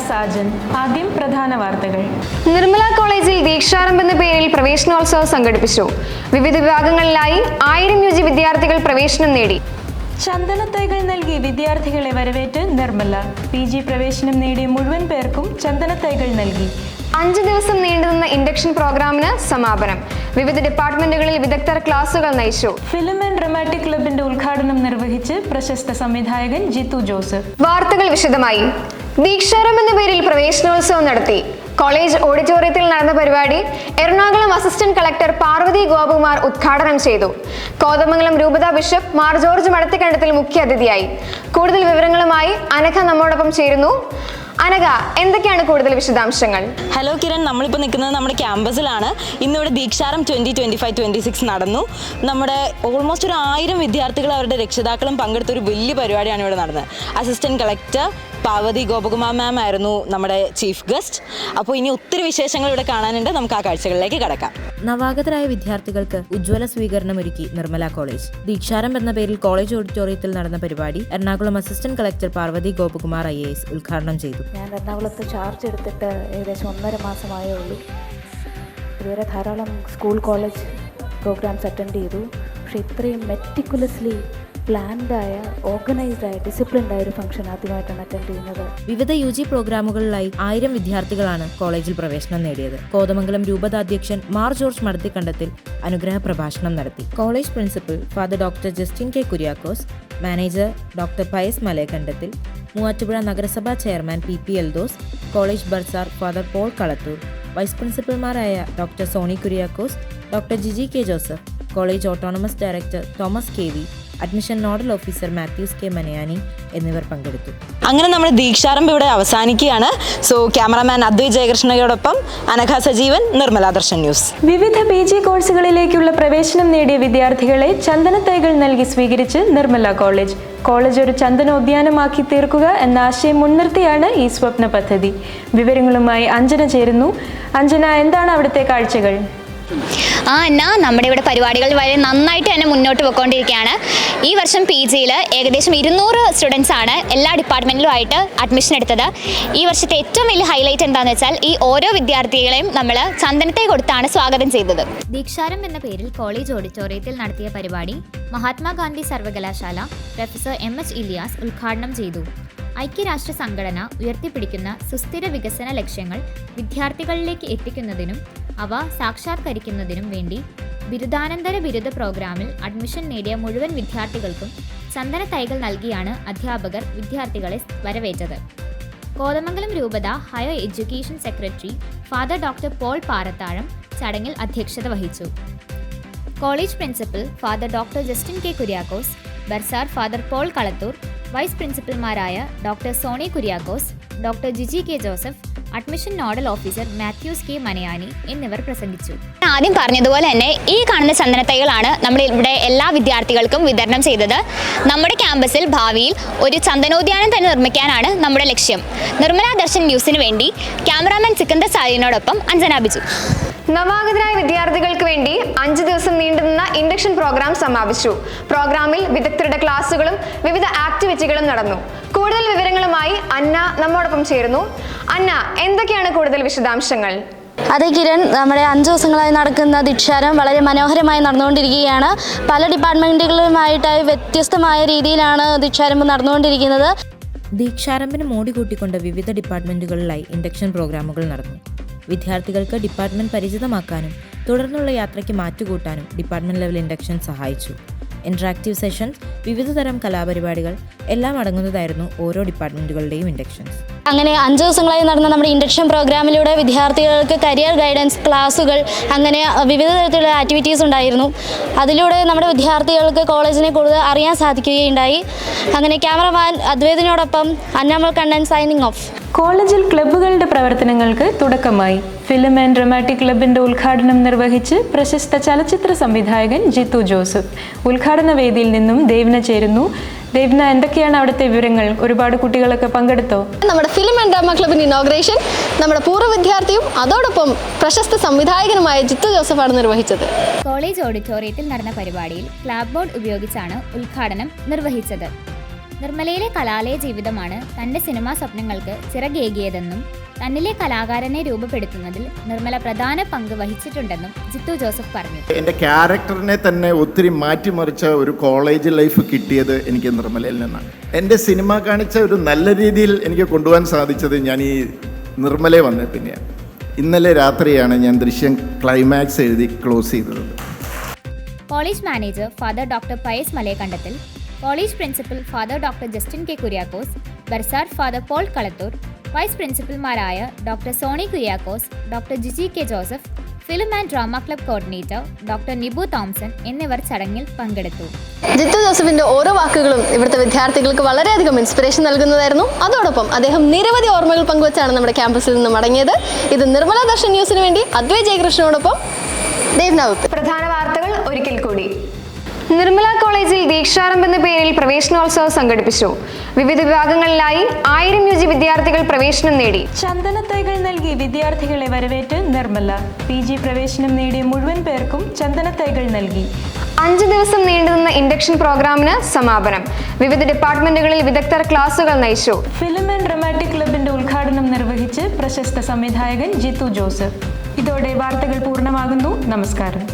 സാജൻ. ആദ്യം പ്രധാന വാർത്തകൾ. നിർമ്മല കോളേജിൽ ദീക്ഷാരംഭ് എന്ന പേരിൽ പ്രവേശനോത്സവം സംഘടിപ്പിച്ചു. വിവിധ വിഭാഗങ്ങളിലായി 1000 UG വിദ്യാർത്ഥികൾ പ്രവേശനം നേടി. ചന്ദനത്തൈകൾ നൽകി വിദ്യാർത്ഥികളെ വരവേറ്റ് നിർമ്മല. PG പ്രവേശനം നേടിയ മുഴുവൻ പേർക്കും ചന്ദനത്തൈകൾ നൽകി. 5 ദിവസം നീണ്ടുനിന്ന ഇൻഡക്ഷൻ പ്രോഗ്രാമിന് സമാപനം. വിവിധ ഡിപ്പാർട്ട്മെന്റുകളിൽ വിദഗ്ധർ ക്ലാസുകൾ നയിച്ചു. ഫിലിം ആൻഡ് ഡ്രമാറ്റിക് ക്ലബിന്റെ ഉദ്ഘാടനം നിർവഹിച്ച് പ്രശസ്ത സംവിധായകൻ ജിത്തു ജോസഫ്. വാർത്തകൾ വിശദമായി. ദീക്ഷാരംഭ് എന്ന പേരിൽ പ്രവേശനോത്സവം നടത്തി. കോളേജ് ഓഡിറ്റോറിയത്തിൽ നടന്ന പരിപാടി എറണാകുളം അസിസ്റ്റന്റ് കളക്ടർ പാർവതി ഗോപകുമാർ ഉദ്ഘാടനം ചെയ്തു. കോതമംഗലം രൂപതാ ബിഷപ്പ് മാർ ജോർജ് മടത്തിക്കണ്ടത്തിൽ മുഖ്യാതിഥിയായി. കൂടുതൽ വിവരങ്ങളുമായി അനഘ നമ്മോടൊപ്പം ചേരുന്നു. അനഘ, എന്തൊക്കെയാണ് കൂടുതൽ വിശദാംശങ്ങൾ? ഹലോ കിരൺ, നമ്മളിപ്പോൾ നിൽക്കുന്നത് നമ്മുടെ ക്യാമ്പസിലാണ്. ഇന്നിവിടെ ദീക്ഷാരം 2025-26 നടന്നു. നമ്മുടെ ഓൾമോസ്റ്റ് 1000 വിദ്യാർത്ഥികൾ അവരുടെ രക്ഷിതാക്കളും പങ്കെടുത്ത ഒരു വലിയ പരിപാടിയാണ് ഇവിടെ നടന്നത്. അസിസ്റ്റന്റ് കളക്ടർ പാർവതി ഗോപകുമാർ മാം ആയിരുന്നു നമ്മുടെ ചീഫ് ഗസ്റ്റ്. അപ്പോൾ ഇനി ഒത്തിരി വിശേഷങ്ങൾ ഇവിടെ കാണാനുണ്ട്. നമുക്ക് ആ കാഴ്ചകളിലേക്ക് കടക്കാം. നവാഗതരായ വിദ്യാർത്ഥികൾക്ക് ഉജ്ജ്വല സ്വീകരണമൊരുക്കി നിർമ്മല കോളേജ്. ദീക്ഷാരംഭ് എന്ന പേരിൽ കോളേജ് ഓഡിറ്റോറിയത്തിൽ നടന്ന പരിപാടി Ernakulam assistant collector Parvathy Gopakumar IAS ഉദ്ഘാടനം ചെയ്തു. ഞാൻ എറണാകുളത്ത് ചാർജ് എടുത്തിട്ട് ഏകദേശം 1.5 മാസമായേ ഉള്ളൂ. ഇതുവരെ ധാരാളം സ്കൂൾ കോളേജ് പ്രോഗ്രാംസ് അറ്റൻഡ് ചെയ്തു. പക്ഷേ ഇത്രയും മെറ്റിക്കുലസ്ലി പ്ലാൻഡായ, ഓർഗനൈസ്ഡായ, ഡിസിപ്ലിൻഡായ ഒരു ഫംഗ്ഷൻ ആദ്യമായിട്ടാണ് അറ്റൻഡ് ചെയ്യുന്നത്. വിവിധ UG പ്രോഗ്രാമുകളിലായി 1000 വിദ്യാർത്ഥികളാണ് കോളേജിൽ പ്രവേശനം നേടിയത്. കോതമംഗലം രൂപതാധ്യക്ഷൻ മാർ ജോർജ് മടത്തിക്കണ്ടത്തിൽ അനുഗ്രഹ പ്രഭാഷണം നടത്തി. College principal father doctor Justin K. Kuriakose, manager doctor Pius Malayakandathil, Muvattupuzha നഗരസഭാ chairman PP Eldhose, college bursar father Paul Kalathoor, vice പ്രിൻസിപ്പൽമാരായ doctor Soni Kuriakose, doctor Jiji K. Joseph, college autonomous director Thomas KV, admission nodal officer Mathews K. Manayani എന്നിവർ പങ്കെടുത്തു. അങ്ങനെ നമ്മുടെ ദീക്ഷാരംഭ് ഇവിടെ അവസാനിക്കുകയാണ്. സോ ക്യാമറാമാൻ അദ്വൈത് ജയകൃഷ്ണയോടൊപ്പം Anagha Sajeevan, Nirmala Darshan news. വിവിധ PG കോഴ്സുകളിലേക്കുള്ള പ്രവേശനം നേടിയ വിദ്യാർത്ഥികളെ ചന്ദനത്തൈകൾ നൽകി സ്വീകരിച്ച് നിർമ്മല കോളേജ്. കോളേജ് ഒരു ചന്ദനോദ്യാനമാക്കി തീർക്കുക എന്ന ആശയം മുൻനിർത്തിയാണ് ഈ സ്വപ്ന പദ്ധതി. വിവരങ്ങളുമായി അഞ്ജന ചേരുന്നു. അഞ്ജന, എന്താണ് അവിടുത്തെ കാഴ്ചകൾ? എന്നാ നമ്മുടെ ഇവിടെ പരിപാടികൾ വളരെ നന്നായിട്ട് തന്നെ മുന്നോട്ട് പോയിക്കൊണ്ടിരിക്കുകയാണ്. ഈ വർഷം PGയിൽ ഏകദേശം 200 സ്റ്റുഡൻസ് ആണ് എല്ലാ ഡിപ്പാർട്ട്മെൻറ്റിലുമായിട്ട് അഡ്മിഷൻ എടുത്തത്. ഈ വർഷത്തെ ഏറ്റവും വലിയ ഹൈലൈറ്റ് എന്താണെന്ന് വെച്ചാൽ ഈ ഓരോ വിദ്യാർത്ഥികളെയും നമ്മൾ ചന്ദനത്തെ കൊടുത്താണ് സ്വാഗതം ചെയ്തത്. ദീക്ഷാരംഭ് എന്ന പേരിൽ കോളേജ് ഓഡിറ്റോറിയത്തിൽ നടത്തിയ പരിപാടി മഹാത്മാഗാന്ധി സർവകലാശാല പ്രൊഫസർ MS ഇലിയാസ് ഉദ്ഘാടനം ചെയ്തു. ഐക്യരാഷ്ട്ര സംഘടന ഉയർത്തിപ്പിടിക്കുന്ന സുസ്ഥിര വികസന ലക്ഷ്യങ്ങൾ വിദ്യാർത്ഥികളിലേക്ക് എത്തിക്കുന്നതിനും അവ സാക്ഷാത്കരിക്കുന്നതിനും വേണ്ടി ബിരുദാനന്തര ബിരുദ പ്രോഗ്രാമിൽ അഡ്മിഷൻ നേടിയ മുഴുവൻ വിദ്യാർത്ഥികൾക്കും ചന്ദനത്തൈകൾ നൽകിയാണ് അധ്യാപകർ വിദ്യാർത്ഥികളെ വരവേറ്റത്. കോതമംഗലം രൂപത higher education secretary father doctor Paul Parathazham ചടങ്ങിൽ അധ്യക്ഷത വഹിച്ചു. College principal father doctor Justin K. Kuriakose, bursar father Paul Kalathoor, vice പ്രിൻസിപ്പൽമാരായ doctor Soni Kuriakose, doctor Jiji K. Joseph, admission nodal officer Mathews K. Manayani എന്നിവർ പ്രസംഗിച്ചു. ആദ്യം പറഞ്ഞതുപോലെ തന്നെ ഈ കാണുന്ന ചന്ദനത്തൈകളാണ് നമ്മൾ ഇവിടെ എല്ലാ വിദ്യാർത്ഥികൾക്കും വിതരണം ചെയ്തത്. നമ്മുടെ ക്യാമ്പസിൽ ഭാവിയിൽ ഒരു ചന്ദനോദ്യാനം തന്നെ നിർമ്മിക്കാനാണ് നമ്മുടെ ലക്ഷ്യം. നിർമ്മല ദർശൻ ന്യൂസിന് വേണ്ടി ക്യാമറാമാൻ സിക്കന്ദർ സാലിനോടൊപ്പം അഞ്ജന ബിജു. നവാഗതരായ വിദ്യാർത്ഥികൾക്ക് വേണ്ടി 5 ദിവസം നീണ്ടുനിന്ന ഇൻഡക്ഷൻ പ്രോഗ്രാം സമാപിച്ചു. പ്രോഗ്രാമിൽ വിദഗ്ധരുടെ ക്ലാസുകളും വിവിധ ആക്ടിവിറ്റികളും നടന്നു. കൂടുതൽ വിവരങ്ങളുമായി അന്ന നമ്മോടൊപ്പം ചേരുന്നു. അന്ന, എന്തൊക്കെയാണ് കൂടുതൽ വിശദാംശങ്ങൾ? അതെ കിരൺ, നമ്മുടെ 5 ദിവസങ്ങളായി നടക്കുന്ന ദീക്ഷാരം വളരെ മനോഹരമായി നടന്നുകൊണ്ടിരിക്കുകയാണ്. പല ഡിപ്പാർട്ട്മെൻറ്റുകളുമായിട്ടായി വ്യത്യസ്തമായ രീതിയിലാണ് ദീക്ഷാരംഭം നടന്നുകൊണ്ടിരിക്കുന്നത്. ദീക്ഷാരംഭിന് മോടി കൂട്ടിക്കൊണ്ട് വിവിധ ഡിപ്പാർട്ട്മെന്റുകളിലായി ഇൻഡക്ഷൻ പ്രോഗ്രാമുകൾ നടന്നു. വിദ്യാർത്ഥികൾക്ക് ഡിപ്പാർട്ട്മെന്റ് പരിചിതമാക്കാനും തുടർന്നുള്ള യാത്രയ്ക്ക് മാറ്റുകൂട്ടാനും ഡിപ്പാർട്ട്മെന്റ് ലെവൽ ഇൻഡക്ഷൻ സഹായിച്ചു. ഇന്ററാക്റ്റീവ് സെഷൻസ്, വിവിധ തരം കലാപരിപാടികൾ എല്ലാം അടങ്ങുന്നതായിരുന്നു ഓരോ ഡിപ്പാർട്ട്മെന്റുകളുടെയും ഇൻഡക്ഷൻസ്. അങ്ങനെ 5 ദിവസങ്ങളായി നടന്ന നമ്മുടെ ഇൻഡക്ഷൻ പ്രോഗ്രാമിലൂടെ വിദ്യാർത്ഥികൾക്ക് കരിയർ ഗൈഡൻസ് ക്ലാസുകൾ, അങ്ങനെ വിവിധ തരത്തിലുള്ള ആക്ടിവിറ്റീസ് ഉണ്ടായിരുന്നു. അതിലൂടെ നമ്മുടെ വിദ്യാർത്ഥികൾക്ക് കോളേജിനെ കൂടുതൽ അറിയാൻ സാധിക്കുകയുണ്ടായി. അങ്ങനെ ക്യാമറമാൻ അദ്വൈതിനോടൊപ്പം അന്നാമൽ കണ്ണൻ സൈനിങ് ഓഫ്. കോളേജിൽ ക്ലബ്ബുകളുടെ പ്രവർത്തനങ്ങൾക്ക് തുടക്കമായി. ഫിലിം ആൻഡ് ഡ്രമാറ്റിക് ക്ലബിന്റെ ഉദ്ഘാടനം നിർവഹിച്ച് പ്രശസ്ത ചലച്ചിത്ര സംവിധായകൻ ജിത്തു ജോസഫ്. ഉദ്ഘാടന വേദിയിൽ നിന്നും ദേവ്ന ചേരുന്നു. ദേവ്ന, എന്തൊക്കെയാണ് അവിടുത്തെ വിവരങ്ങൾ? ഒരുപാട് കുട്ടികളൊക്കെ പങ്കെടുത്തോ? നമ്മുടെ ഫിലിം ആൻഡ് ഡ്രാമ ക്ലബിന്റെ ഇനോഗ്രേഷൻ നമ്മുടെ പൂർവ്വ വിദ്യാർത്ഥിയും അതോടൊപ്പം പ്രശസ്ത സംവിധായകനുമായ ജിത്തു ജോസഫാണ് നിർവഹിച്ചത്. കോളേജ് ഓഡിറ്റോറിയത്തിൽ നടന്ന പരിപാടിയിൽ ക്ലാബ് ബോർഡ് ഉപയോഗിച്ചാണ് ഉദ്ഘാടനം നിർവഹിച്ചത്. നിർമ്മലയിലെ കലാലയ ജീവിതമാണ് തൻ്റെ സിനിമാ സ്വപ്നങ്ങൾക്ക് ചിറകേകിയതെന്നും തന്നിലെ കലാകാരനെ രൂപപ്പെടുത്തുന്നതിൽ നിർമ്മല പ്രധാന പങ്ക് വഹിച്ചിട്ടുണ്ടെന്നും ജിത്തു ജോസഫ് പറഞ്ഞു. എൻ്റെ ക്യാരക്ടറിനെ തന്നെ ഒത്തിരി മാറ്റിമറിച്ച ഒരു കോളേജ് ലൈഫ് കിട്ടിയത് എനിക്ക് നിർമ്മലയിൽ നിന്നാണ്. എൻ്റെ സിനിമ കാണിച്ച ഒരു നല്ല രീതിയിൽ എനിക്ക് കൊണ്ടുപോകാൻ സാധിച്ചത് ഞാൻ ഈ നിർമ്മലയിൽ വന്ന പിന്നെയാണ്. ഇന്നലെ രാത്രിയാണ് ഞാൻ ദൃശ്യം ക്ലൈമാക്സ് എഴുതി ക്ലോസ് ചെയ്തത്. College manager father doctor Pius Malayakandathil, college principal father doctor Justin K Kuriakose, bursar father Paul Kalathoor, vice പ്രിൻസിപ്പൽമാരായ doctor Soni Kuriakose, doctor Jiji K Joseph, film and drama club coordinator doctor Nibu Thomson എന്നിവർ ചടങ്ങിൽ പങ്കെടുത്തു. ജിത്തു ജോസഫിന്റെ ഓരോ വാക്കുകളും ഇവിടുത്തെ വിദ്യാർത്ഥികൾക്ക് വളരെയധികം ഇൻസ്പിറേഷൻ നൽകുന്നതായിരുന്നു. അതോടൊപ്പം അദ്ദേഹം നിരവധി ഓർമ്മകൾ പങ്കുവച്ചാണ് നമ്മുടെ ക്യാമ്പസിൽ നിന്ന് മടങ്ങിയത്. ഇത് നിർമ്മല ദർശൻ ന്യൂസിന് വേണ്ടി അദ്വൈ ജയകൃഷ്ണനോടൊപ്പം ദേവ്നാവുത്ത്. പ്രധാന വാർത്തകൾ ഒരിക്കൽ കൂടി. നിർമ്മല കോളേജിൽ ദീക്ഷാരംഭ് എന്ന പേരിൽ പ്രവേശനോത്സവം സംഘടിപ്പിച്ചു. വിവിധ വിഭാഗങ്ങളിലായി 1000 UG വിദ്യാർത്ഥികൾ പ്രവേശനം നേടി. ചന്ദനത്തൈകൾ നൽകി വിദ്യാർത്ഥികളെ വരവേറ്റ് നിർമ്മല. PG പ്രവേശനം നേടിയ മുഴുവൻ പേർക്കും ചന്ദനത്തൈകൾ നൽകി. 5 ദിവസം നീണ്ടുനിന്ന ഇൻഡക്ഷൻ പ്രോഗ്രാമിന് സമാപനം. വിവിധ ഡിപ്പാർട്ട്മെന്റുകളിൽ വിദഗ്ധർ ക്ലാസുകൾ നയിച്ചു. ഫിലിം ആൻഡ് ഡ്രാമാറ്റിക് ക്ലബിന്റെ ഉദ്ഘാടനം നിർവഹിച്ച് പ്രശസ്ത സംവിധായകൻ ജിത്തു ജോസഫ്. ഇതോടെ വാർത്തകൾ പൂർണ്ണമാകുന്നു. നമസ്കാരം.